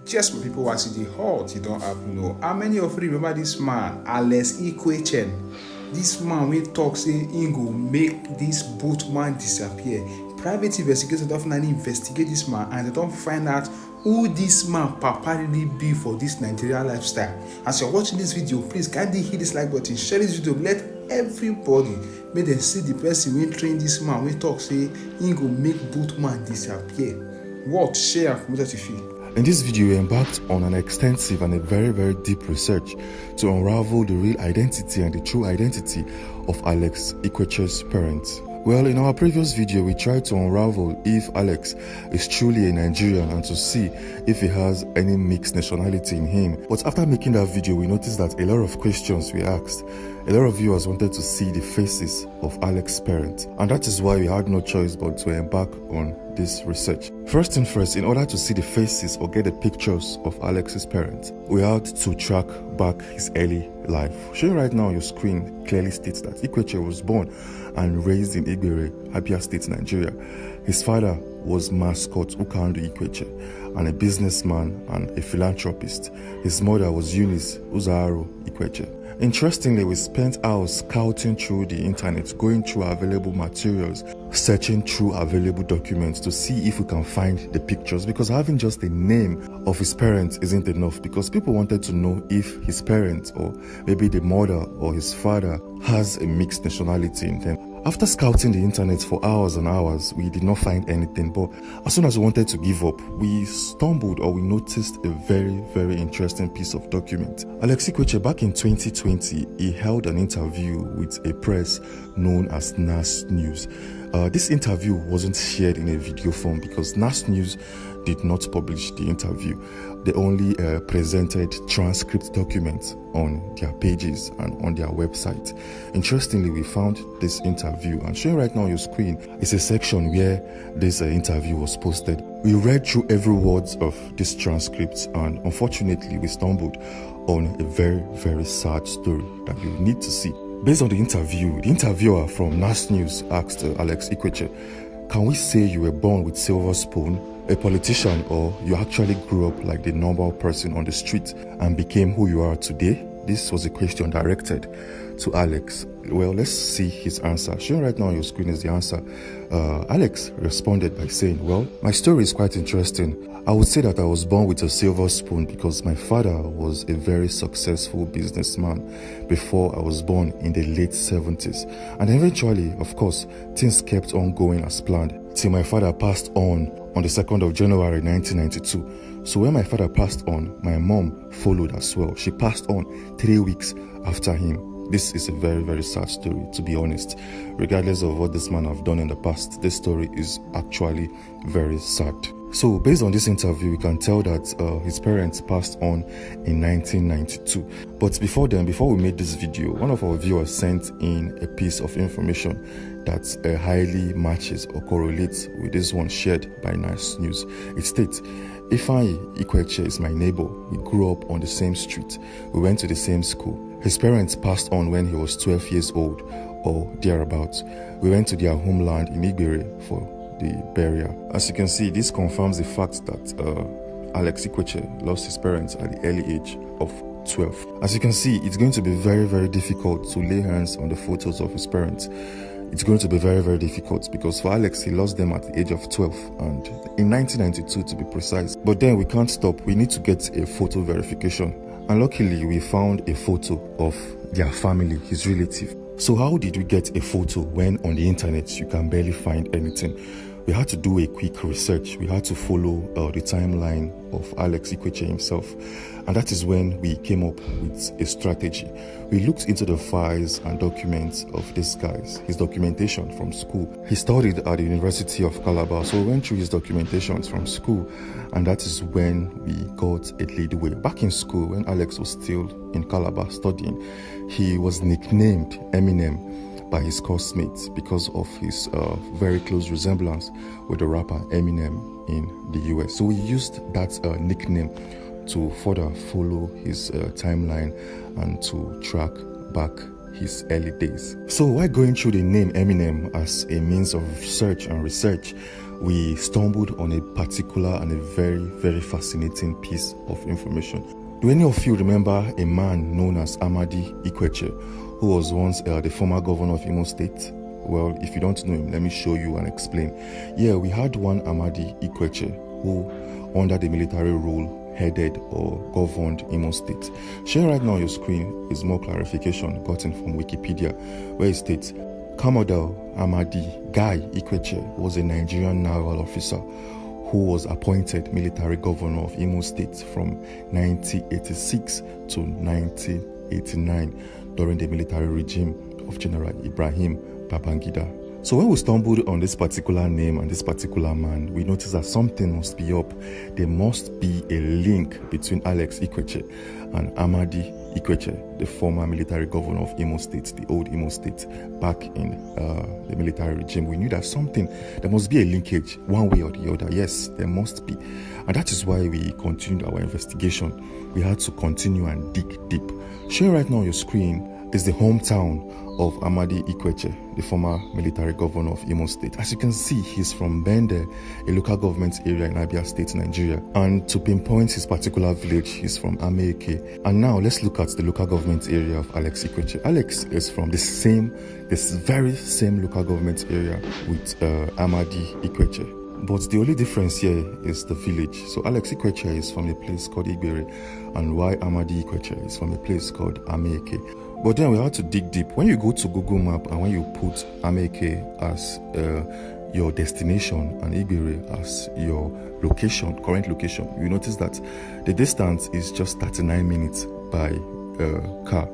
Just my people was the hot, you don't have to know. How many of you remember this man, Alex Ikwechegh? This man will talk say he go make this boatman disappear. Private investigators don't finally investigate this man and they don't find out who this man papa really be for this Nigerian lifestyle. As you're watching this video, please kindly hit this like button, share this video, let everybody make them see the person wey train this man wey talk say he go make boatman disappear. What? Share and comment how you feel. In this video, we embarked on an extensive and a very deep research to unravel the real identity and the true identity of Alex Ikwechegh's parents. Well, in our previous video, we tried to unravel if Alex is truly a Nigerian and to see if he has any mixed nationality in him. But after making that video, we noticed that a lot of questions we asked, a lot of viewers wanted to see the faces of Alex's parents. And that is why we had no choice but to embark on this research. First thing first, in order to see the faces or get the pictures of Alex's parents, we had to track back his early life. Showing right now on your screen clearly states that Ikwechegh was born and raised in Igbere, Abia State, Nigeria. His father was Mascot Ukandu Ikwechegh, and a businessman and a philanthropist. His mother was Eunice Uzaro Ikwechegh. Interestingly, we spent hours scouting through the internet, going through available materials, searching through available documents to see if we can find the pictures, because having just the name of his parents isn't enough, because people wanted to know if his parents or maybe the mother or his father has a mixed nationality in them. After scouting the internet for hours and hours, we did not find anything, but as soon as we wanted to give up, we stumbled or we noticed a very interesting piece of document. Alex Ikwechegh, back in 2020, he held an interview with a press known as NAS News. This interview wasn't shared in a video form because NAS News did not publish the interview. They only presented transcript documents on their pages and on their website. Interestingly, we found this interview, and showing right now on your screen is a section where this interview was posted. We read through every word of this transcript, and unfortunately we stumbled on a very sad story that you need to see. Based on the interview, the interviewer from NAS News asked Alex Ikwechegh, "Can we say you were born with silver spoon, a politician, or you actually grew up like the normal person on the street and became who you are today?" This was a question directed to Alex. Well, let's see his answer. Showing right now on your screen is the answer. Alex responded by saying, "Well, my story is quite interesting. I would say that I was born with a silver spoon because my father was a very successful businessman before I was born in the late 70s. And eventually, of course, things kept on going as planned till my father passed on the 2nd of January 1992. So when my father passed on, my mom followed as well. She passed on 3 weeks after him." This is a very sad story, to be honest. Regardless of what this man have done in the past, this story is actually very sad. So based on this interview, we can tell that his parents passed on in 1992. But before then, before we made this video, one of our viewers sent in a piece of information that highly matches or correlates with this one shared by NAS News. It states, "Ifeanyi Ikwechegh is my neighbor. We grew up on the same street. We went to the same school. His parents passed on when he was 12 years old or thereabouts. We went to their homeland in Igbere for the burial." As you can see, this confirms the fact that Alex Ikwechegh lost his parents at the early age of 12. As you can see, it's going to be very difficult to lay hands on the photos of his parents. It's going to be very difficult because for Alex, he lost them at the age of 12 and in 1992 to be precise. But then we can't stop. We need to get a photo verification. And luckily, we found a photo of their family, his relative. So how did we get a photo when on the internet you can barely find anything? We had to do a quick research. We had to follow the timeline of Alex Ikwechegh himself. And that is when we came up with a strategy. We looked into the files and documents of this guy's, his documentation from school. He studied at the University of Calabar, so we went through his documentations from school, and that is when we got a leadway. Back in school, when Alex was still in Calabar studying, he was nicknamed Eminem by his classmates because of his very close resemblance with the rapper Eminem in the US. So we used that nickname to further follow his timeline and to track back his early days. So while going through the name Eminem as a means of search and research, we stumbled on a particular and a very, very fascinating piece of information. Do any of you remember a man known as Ikwechegh, who was once the former governor of Imo State? Well, if you don't know him, let me show you and explain. Yeah, we had one Ikwechegh who, under the military rule, headed or governed Imo State. Sharing right now on your screen is more clarification gotten from Wikipedia, where it states, Commodore Amadi Guy Ikwechegh was a Nigerian naval officer who was appointed military governor of Imo State from 1986 to 1989 during the military regime of General Ibrahim Babangida. So when we stumbled on this particular name and this particular man, we noticed that something must be up. There must be a link between Alex Ikwechegh and Amadi Ikwechegh, the former military governor of Imo State, the old Imo State, back in the military regime. We knew that there must be a linkage one way or the other. Yes, there must be. And that is why we continued our investigation. We had to continue and dig deep. Showing right now on your screen is the hometown of Amadi Ikwechegh, the former military governor of Imo State. As you can see, he's from Bende, a local government area in Abia State, Nigeria. And to pinpoint his particular village, he's from Amaeke. And now let's look at the local government area of Alex Ikwechegh. Alex is from this very same local government area with Amadi Ikwechegh. But the only difference here is the village. So Alex Ikwechegh is from a place called Igbere, and why Amadi Ikwechegh is from a place called Amaeke. But then we had to dig deep. When you go to Google Map and when you put Amaeke as your destination and Igbere as your current location, you notice that the distance is just 39 minutes by car.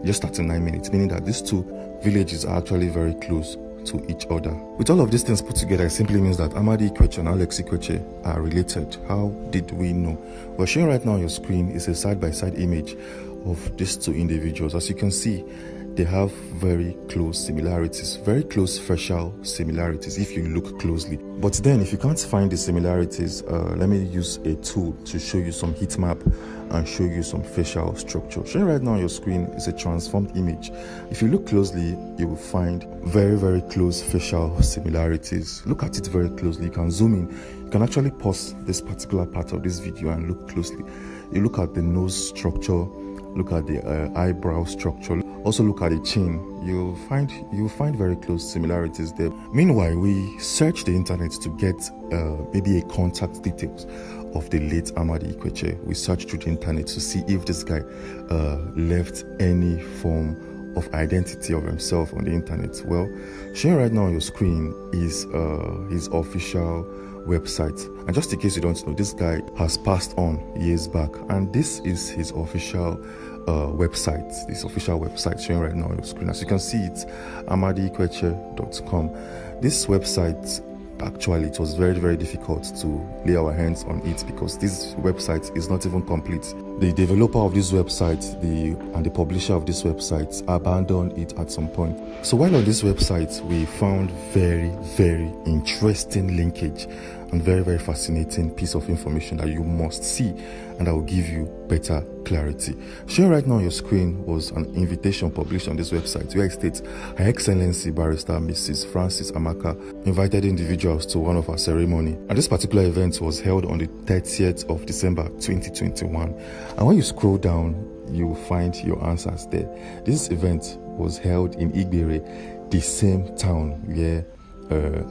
Just 39 minutes, meaning that these two villages are actually very close to each other. With all of these things put together, it simply means that Amadi Ikwechegh and Alex Ikwechegh are related. How did we know? Well, showing right now on your screen is a side-by-side image of these two individuals. As you can see, they have very close similarities, very close facial similarities if you look closely. But then if you can't find the similarities, let me use a tool to show you some heat map and show you some facial structure. Showing right now on your screen is a transformed image. If you look closely, you will find very, very close facial similarities. Look at it very closely. You can zoom in. You can actually pause this particular part of this video and look closely. You look at the nose structure, look at the eyebrow structure, also look at the chin. You'll find very close similarities there. Meanwhile, we searched the internet to get maybe a contact details of the late Amadi Ikwechegh. We searched through the internet to see if this guy left any form of identity of himself on the internet. Well, showing right now on your screen is his official website. And just in case you don't know, this guy has passed on years back, and this is his official website. This official website showing right now on your screen. As you can see, it's amadiikwechegh.com. This website, actually, it was very, very difficult to lay our hands on it because this website is not even complete. The developer of this website and the publisher of this website abandoned it at some point. So while on this website, we found very, very interesting linkage and very, very fascinating piece of information that you must see, and that will give you better clarity. Showing right now on your screen was an invitation published on this website where it states, Her Excellency Barrister Mrs. Francis Amaka invited individuals to one of our ceremony. And this particular event was held on the 30th of December 2021. And when you scroll down, you will find your answers there. This event was held in Igbere, the same town where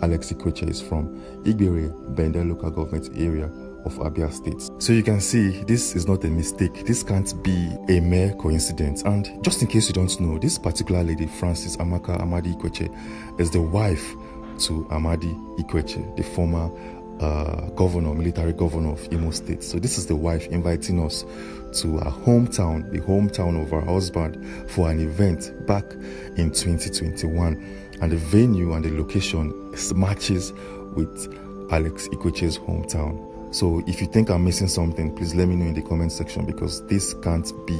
Alex Ikwechegh is from, Igbere, Bende local government area of Abia State. So you can see this is not a mistake. This can't be a mere coincidence. And just in case you don't know, this particular lady, Francis Amaka Amadi Ikwechegh, is the wife to Amadi Ikwechegh, the former military governor of Imo State. So this is the wife inviting us to her hometown, the hometown of her husband, for an event back in 2021. And the venue and the location matches with Alex Ikwechegh's hometown. So if you think I'm missing something, please let me know in the comment section, because this can't be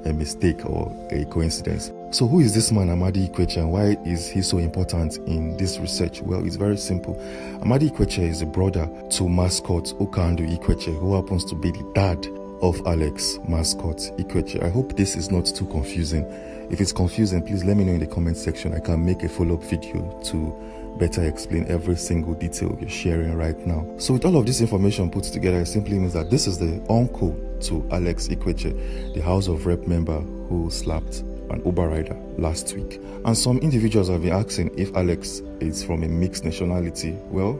a mistake or a coincidence. So who is this man Amadi Ikwechegh, and why is he so important in this research? Well, it's very simple. Amadi Ikwechegh is a brother to mascot Ukandu Ikwechegh, who happens to be the dad of Alex mascot Ikwechegh. I hope this is not too confusing. If it's confusing, please let me know in the comment section. I can make a follow-up video to better explain every single detail you're sharing right now. So with all of this information put together, it simply means that this is the uncle to Alex Ikwechegh, the House of Rep member who slapped an Uber rider last week. And some individuals have been asking if Alex is from a mixed nationality. Well,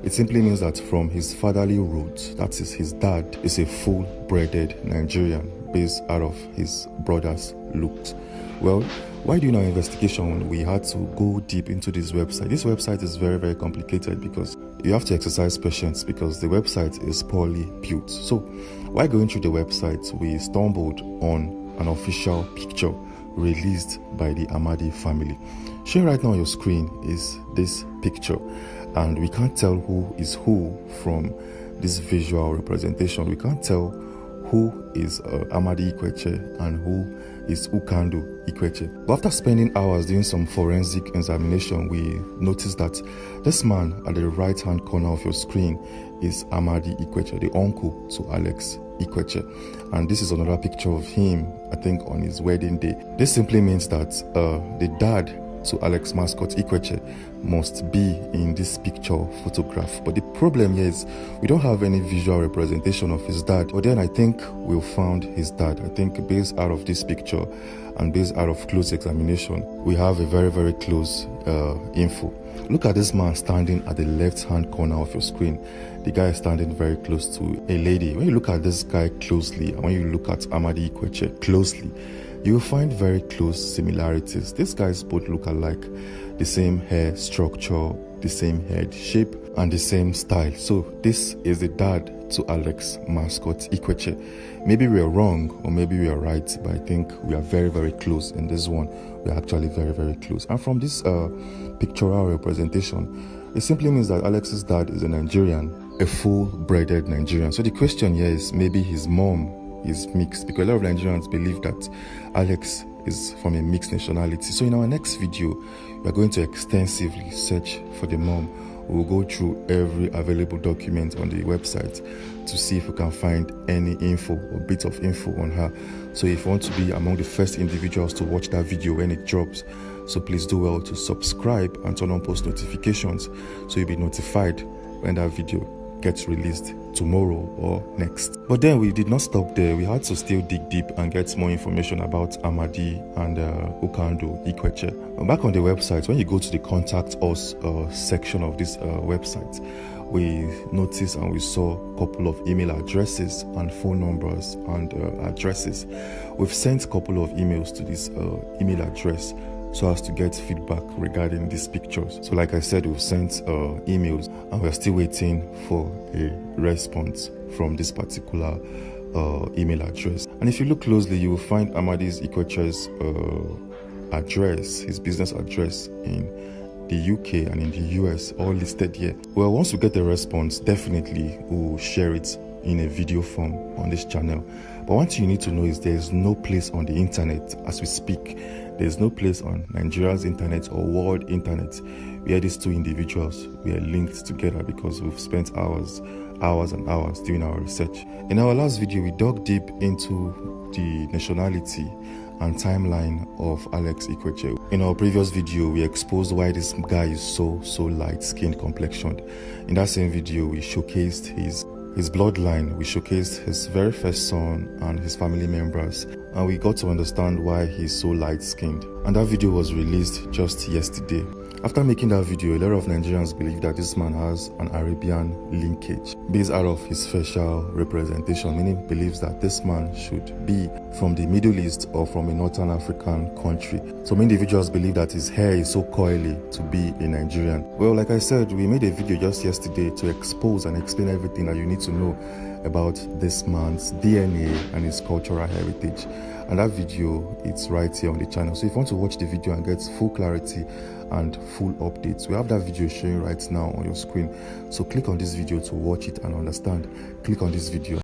it simply means that from his fatherly roots, that is, his dad is a full-blooded Nigerian based out of his brother's looks. Well, while doing our investigation, we had to go deep into this website. This website is very, very complicated because you have to exercise patience because the website is poorly built. So while going through the website, we stumbled on an official picture released by the Amadi family. Showing right now on your screen is this picture, and we can't tell who is who from this visual representation. We can't tell who is Amadi Ikwechegh and who is Ukandu Ikwechegh. But after spending hours doing some forensic examination, we noticed that this man at the right hand corner of your screen is Amadi Ikwechegh, the uncle to Alex Ikwechegh. And this is another picture of him, I think, on his wedding day. This simply means that the dad to Alex mascot Ikwechegh must be in this picture photograph. But the problem here is we don't have any visual representation of his dad. But then I think we found his dad. I think based out of this picture and based out of close examination, we have a very, very close info. Look at this man standing at the left hand corner of your screen. The guy is standing very close to a lady. When you look at this guy closely and when you look at Amadi Ikwechegh closely, you will find very close similarities. These guys both look alike. The same hair structure, the same head shape, and the same style. So this is the dad to Alex mascot Ikwechegh. Maybe we are wrong or maybe we are right, but I think we are very, very close in this one. We are actually very, very close. And from this pictorial representation, it simply means that Alex's dad is a Nigerian, a full-blooded Nigerian. So the question here is maybe his mom is mixed, because a lot of Nigerians believe that Alex is from a mixed nationality. So in our next video, we are going to extensively search for the mom. We will go through every available document on the website to see if we can find any info or bit of info on her. So if you want to be among the first individuals to watch that video when it drops, so please do well to subscribe and turn on post notifications so you'll be notified when that video gets released tomorrow or next. But then we did not stop there. We had to still dig deep and get more information about Amadi and Ukandu Ikwechegh. Back on the website, when you go to the contact us section of this website, we noticed and we saw a couple of email addresses and phone numbers and addresses. We've sent a couple of emails to this email address so as to get feedback regarding these pictures. So like I said, we've sent emails and we're still waiting for a response from this particular email address. And if you look closely, you will find Amadi Ikwechegh's address, his business address in the UK and in the US, all listed here. Well, once we get a response, definitely we'll share it in a video form on this channel. But one thing you need to know is there is no place on the internet as we speak. There's no place on Nigeria's internet or world internet where these two individuals were linked together, because we've spent hours and hours doing our research. In our last video, we dug deep into the nationality and timeline of Alex Ikwechegh. In our previous video, we exposed why this guy is so light-skinned complexioned. In that same video, we showcased his bloodline, we showcased his very first son and his family members, and we got to understand why he's so light-skinned. And that video was released just yesterday. After making that video, a lot of Nigerians believe that this man has an Arabian linkage based out of his facial representation, meaning believes that this man should be from the Middle East or from a Northern African country. Some individuals believe that his hair is so coily to be a Nigerian. Well, like I said, we made a video just yesterday to expose and explain everything that you need to know about this man's DNA and his cultural heritage. And that video, it's right here on the channel. So if you want to watch the video and get full clarity and full updates, we have that video showing right now on your screen. So click on this video to watch it and understand. Click on this video.